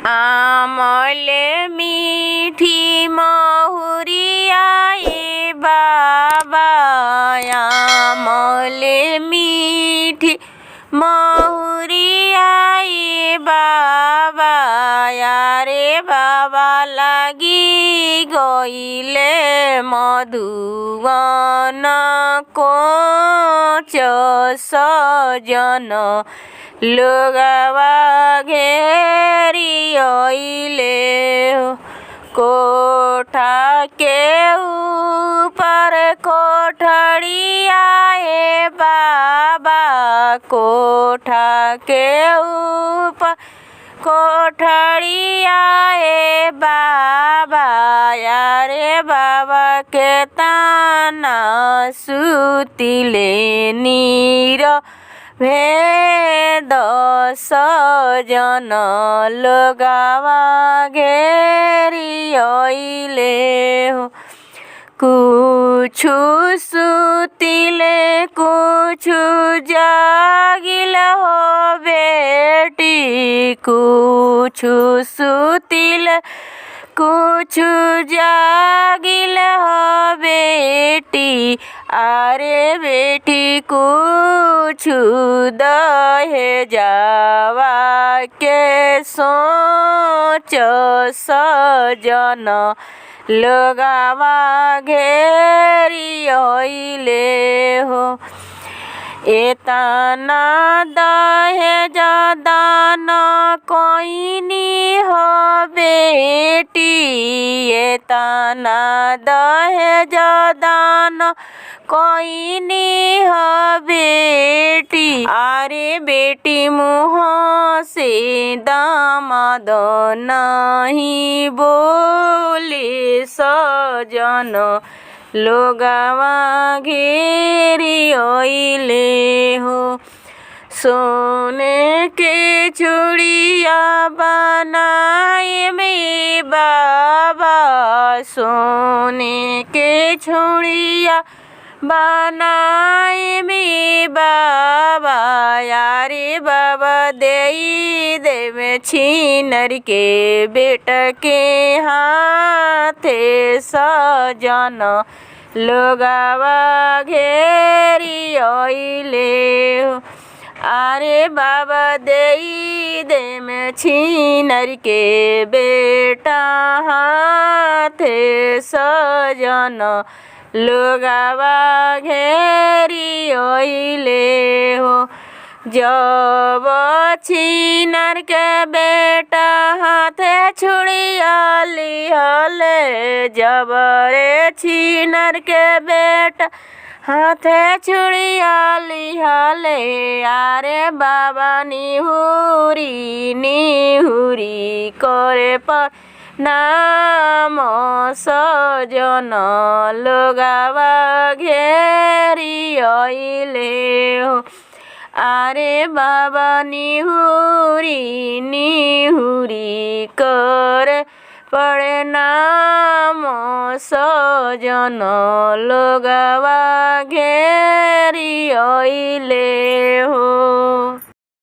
आमले मीठी महुरिया ए बाबा, आमले मीठी महुरिया ए बाबा, यारे बाबा लागी गइले मधुवन कोच सजन, लोगवा घेरी अइले कोठा के ऊपर कोठड़िया ए बाबा, कोठा के ऊपर कोठड़िया ए बाबा, यारे बाबा के ताना सुतिले नीर भेद सजन, लोगवा घेरी अइले कुछु सुतिले कुछु जागिल हो बेटी, कुछु सुतिले कुछु जागिल हो बेटी, अरे बेटी कुछु दहेजवा के सोच सजन, लोगवा घेरी अइले हो एतना दहेज दान कोइनी हो बेटी, एतना दहेज दान कोइनी हो बेटी, अरे बेटी मुँह से दामाद नहीं बोले सजन, लोगवा घेरी अइले हो सोने के चूड़िया बनाए में बाबा, सोने के चूड़िया बनाए में बाबा, यारे बाबा देई देवे छिनर के बेटा के हाथे सजन, लोगवा घेरी अइले हो अरे बाबा देई दे में छिनर के बेटा हाथे सजन, लोगवा घेरी अइले हो जब छिनर के बेटा हाथे छुड़िया लिहले, जब रे छिनर के बेटा हाथे छुड़िया लिहले, अरे बाबा निहुरी निहुरी करे पर नाम सजन, लोगवा घेरी अइले हो अरे बाबा निहुरी निहुरी करे पड़े नाम सजन, लोगवा घेरी अइले हो।